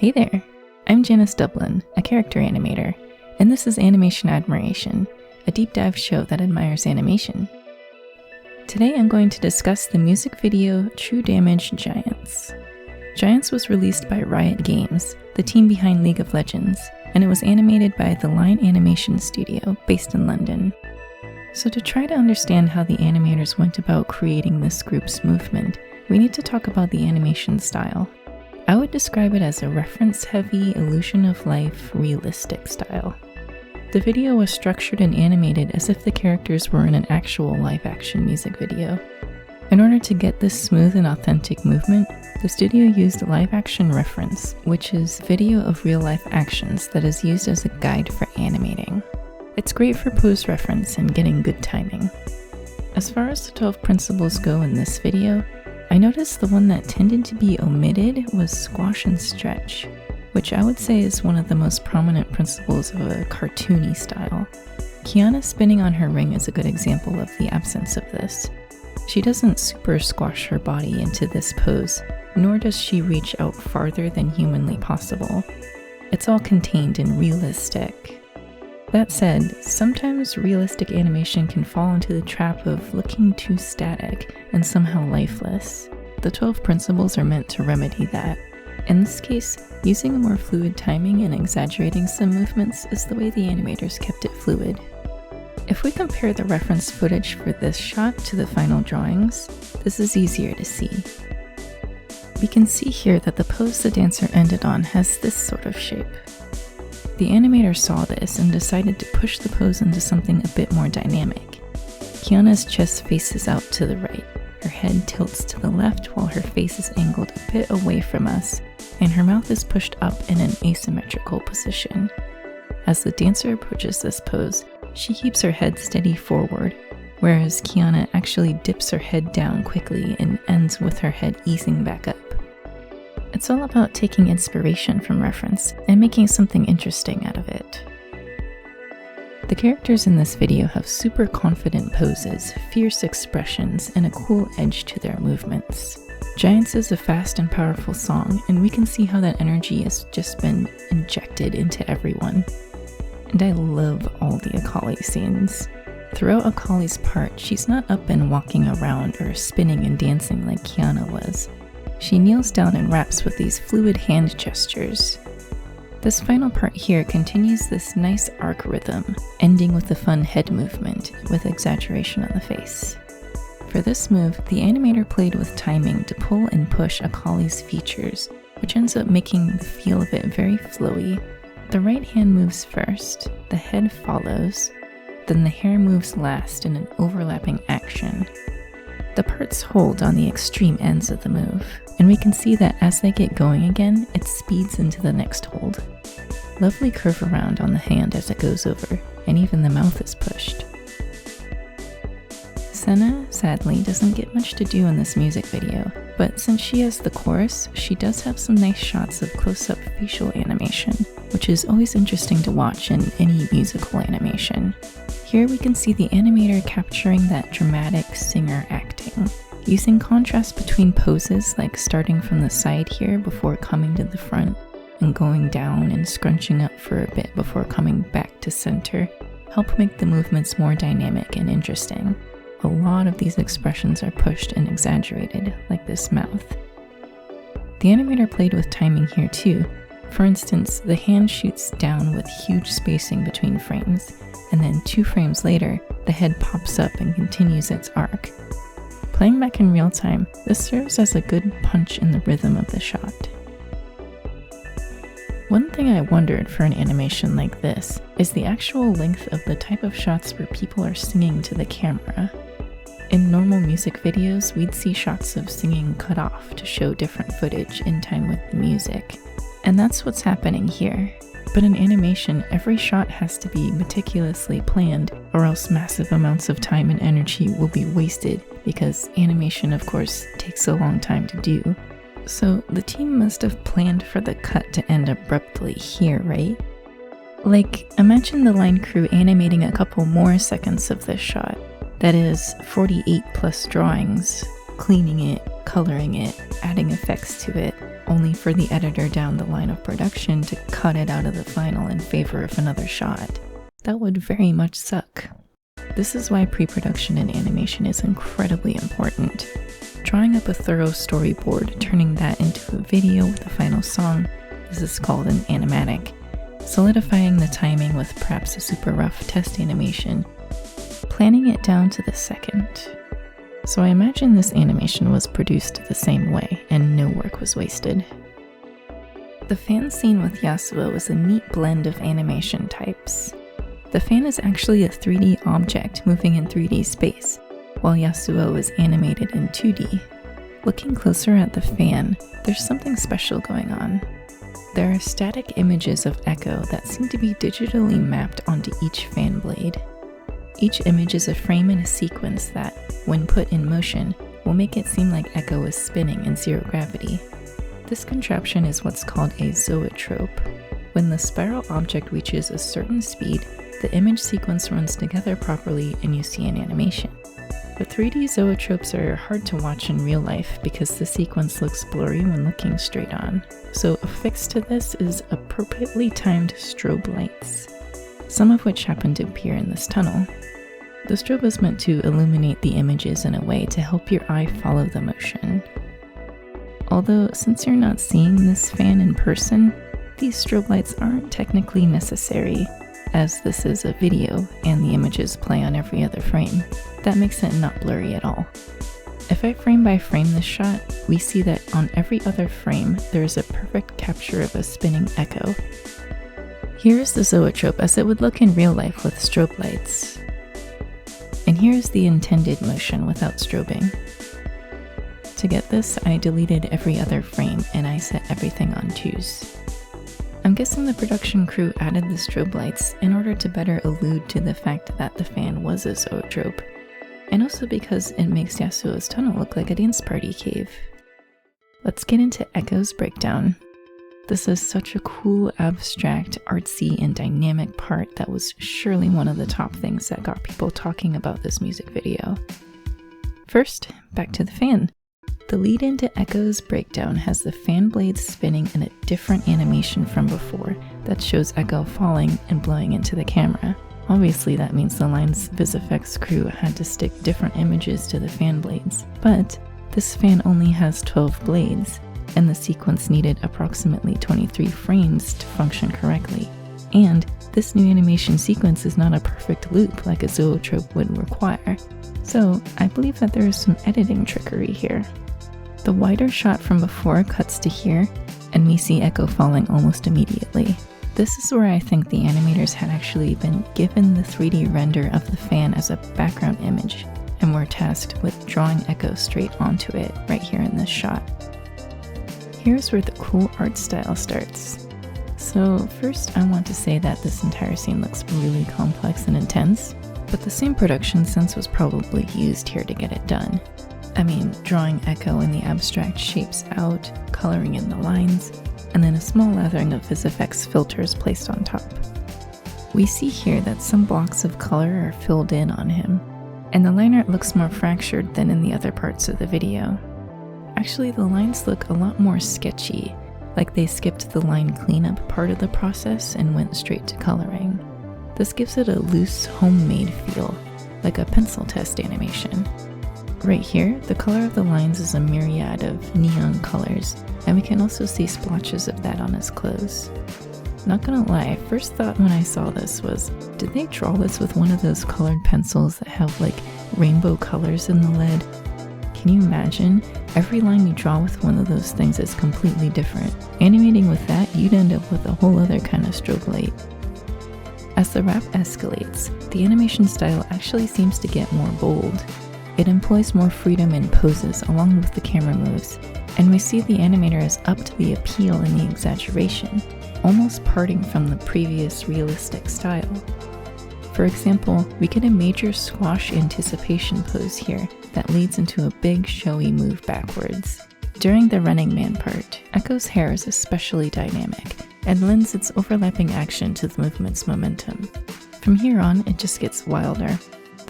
Hey there, I'm Janice Dublin, a character animator, and this is Animation Admiration, a deep dive show that admires animation. Today I'm going to discuss the music video True Damage Giants. Giants was released by Riot Games, the team behind League of Legends, and it was animated by the Line Animation Studio based in London. So to try to understand how the animators went about creating this group's movement, we need to talk about the animation style. I would describe it as a reference-heavy, illusion-of-life, realistic style. The video was structured and animated as if the characters were in an actual live-action music video. In order to get this smooth and authentic movement, the studio used a live-action reference, which is video of real-life actions that is used as a guide for animating. It's great for pose reference and getting good timing. As far as the 12 principles go in this video, I noticed the one that tended to be omitted was squash and stretch, which I would say is one of the most prominent principles of a cartoony style. Kiana spinning on her ring is a good example of the absence of this. She doesn't super squash her body into this pose, nor does she reach out farther than humanly possible. It's all contained and realistic. That said, sometimes realistic animation can fall into the trap of looking too static and somehow lifeless. The 12 principles are meant to remedy that. In this case, using a more fluid timing and exaggerating some movements is the way the animators kept it fluid. If we compare the reference footage for this shot to the final drawings, this is easier to see. We can see here that the pose the dancer ended on has this sort of shape. The animator saw this and decided to push the pose into something a bit more dynamic. Kiana's chest faces out to the right, her head tilts to the left while her face is angled a bit away from us, and her mouth is pushed up in an asymmetrical position. As the dancer approaches this pose, she keeps her head steady forward, whereas Kiana actually dips her head down quickly and ends with her head easing back up. It's all about taking inspiration from reference and making something interesting out of it. The characters in this video have super confident poses, fierce expressions, and a cool edge to their movements. Giants is a fast and powerful song, and we can see how that energy has just been injected into everyone. And I love all the akali scenes. Throughout Akali's part, she's not up and walking around or spinning and dancing like Kiana was. She kneels down and raps with these fluid hand gestures. This final part here continues this nice arc rhythm, ending with a fun head movement with exaggeration on the face. For this move, the animator played with timing to pull and push Akali's features, which ends up making the feel of it very flowy. The right hand moves first, the head follows, then the hair moves last in an overlapping action. The parts hold on the extreme ends of the move, and we can see that as they get going again, it speeds into the next hold. Lovely curve around on the hand as it goes over, and even the mouth is pushed. Senna, sadly, doesn't get much to do in this music video, but since she has the chorus, she does have some nice shots of close-up facial animation, which is always interesting to watch in any musical animation. Here we can see the animator capturing that dramatic singer acting, using contrast between poses like starting from the side here before coming to the front, and going down and scrunching up for a bit before coming back to center, help make the movements more dynamic and interesting. A lot of these expressions are pushed and exaggerated, like this mouth. The animator played with timing here too. For instance, the hand shoots down with huge spacing between frames, and then 2 frames later, the head pops up and continues its arc. Playing back in real time, this serves as a good punch in the rhythm of the shot. One thing I wondered for an animation like this is the actual length of the type of shots where people are singing to the camera. In normal music videos, we'd see shots of singing cut off to show different footage in time with the music. And that's what's happening here. But in animation, every shot has to be meticulously planned, or else massive amounts of time and energy will be wasted, because animation, of course, takes a long time to do. So the team must have planned for the cut to end abruptly here, right? Like, imagine the line crew animating a couple more seconds of this shot. That is, 48 plus drawings, cleaning it, coloring it, adding effects to it, only for the editor down the line of production to cut it out of the final in favor of another shot. That would very much suck. This is why pre-production in animation is incredibly important. Drawing up a thorough storyboard, turning that into a video with a final song, this is called an animatic. Solidifying the timing with perhaps a super rough test animation, planning it down to the second. So I imagine this animation was produced the same way and no work was wasted. The fan scene with Yasuo is a neat blend of animation types. The fan is actually a 3D object moving in 3D space, while Yasuo is animated in 2D. Looking closer at the fan, there's something special going on. There are static images of Echo that seem to be digitally mapped onto each fan blade. Each image is a frame in a sequence that, when put in motion, will make it seem like Echo is spinning in zero gravity. This contraption is what's called a zoetrope. When the spiral object reaches a certain speed, the image sequence runs together properly and you see an animation. But 3D zoetropes are hard to watch in real life because the sequence looks blurry when looking straight on. So a fix to this is appropriately timed strobe lights, some of which happen to appear in this tunnel. The strobe is meant to illuminate the images in a way to help your eye follow the motion. Although, since you're not seeing this fan in person, these strobe lights aren't technically necessary, as this is a video and the images play on every other frame. That makes it not blurry at all. If I frame by frame this shot, we see that on every other frame there is a perfect capture of a spinning Echo. Here's the zoetrope as it would look in real life with strobe lights. And here's the intended motion without strobing. To get this, I deleted every other frame and I set everything on 2s. I'm guessing the production crew added the strobe lights in order to better allude to the fact that the fan was a zoetrope, and also because it makes Yasuo's tunnel look like a dance party cave. Let's get into Echo's breakdown. This is such a cool, abstract, artsy, and dynamic part that was surely one of the top things that got people talking about this music video. First, back to the fan. The lead into Echo's breakdown has the fan blades spinning in a different animation from before that shows Echo falling and blowing into the camera. Obviously that means the line's VisFX crew had to stick different images to the fan blades, but this fan only has 12 blades, and the sequence needed approximately 23 frames to function correctly. And this new animation sequence is not a perfect loop like a zoetrope would require, so I believe that there is some editing trickery here. The wider shot from before cuts to here, and we see Echo falling almost immediately. This is where I think the animators had actually been given the 3D render of the fan as a background image, and were tasked with drawing Echo straight onto it right here in this shot. Here's where the cool art style starts. So first I want to say that this entire scene looks really complex and intense, but the same production sense was probably used here to get it done. I mean, drawing Echo in the abstract shapes out, coloring in the lines, and then a small lathering of VisFX filters placed on top. We see here that some blocks of color are filled in on him, and the line art looks more fractured than in the other parts of the video. Actually, the lines look a lot more sketchy, like they skipped the line cleanup part of the process and went straight to coloring. This gives it a loose, homemade feel, like a pencil test animation. Right here, the color of the lines is a myriad of neon colors, and we can also see splotches of that on his clothes. Not gonna lie, first thought when I saw this was, did they draw this with one of those colored pencils that have like rainbow colors in the lead? Can you imagine? Every line you draw with one of those things is completely different. Animating with that, you'd end up with a whole other kind of strobe light. As the rap escalates, the animation style actually seems to get more bold. It employs more freedom in poses along with the camera moves, and we see the animator is upped the appeal and the exaggeration, almost parting from the previous realistic style. For example, we get a major squash anticipation pose here that leads into a big showy move backwards. During the running man part, Echo's hair is especially dynamic and lends its overlapping action to the movement's momentum. From here on, it just gets wilder.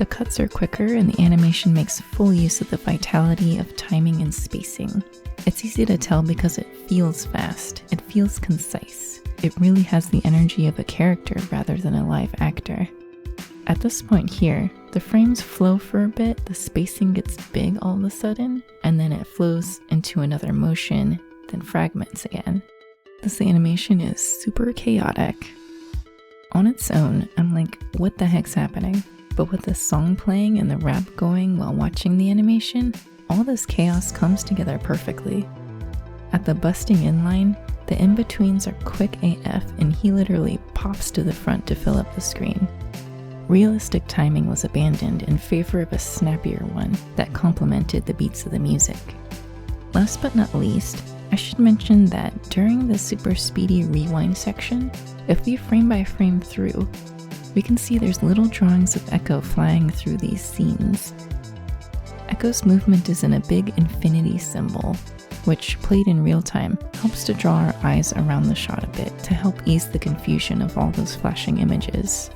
The cuts are quicker and the animation makes full use of the vitality of timing and spacing. It's easy to tell because it feels fast, it feels concise. It really has the energy of a character rather than a live actor. At this point here, the frames flow for a bit, the spacing gets big all of a sudden, and then it flows into another motion, then fragments again. This animation is super chaotic. On its own, I'm like, what the heck's happening? But with the song playing and the rap going while watching the animation, all this chaos comes together perfectly. At the busting in line, the in-betweens are quick AF and he literally pops to the front to fill up the screen. Realistic timing was abandoned in favor of a snappier one that complemented the beats of the music. Last but not least, I should mention that during the super speedy rewind section, if we frame by frame through, we can see there's little drawings of Echo flying through these scenes. Echo's movement is in a big infinity symbol, which, played in real time, helps to draw our eyes around the shot a bit to help ease the confusion of all those flashing images.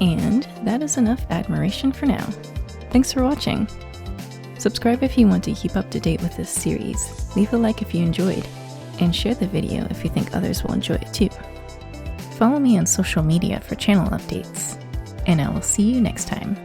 And that is enough admiration for now. Thanks for watching. Subscribe if you want to keep up to date with this series, leave a like if you enjoyed, and share the video if you think others will enjoy it too. Follow me on social media for channel updates, and I will see you next time.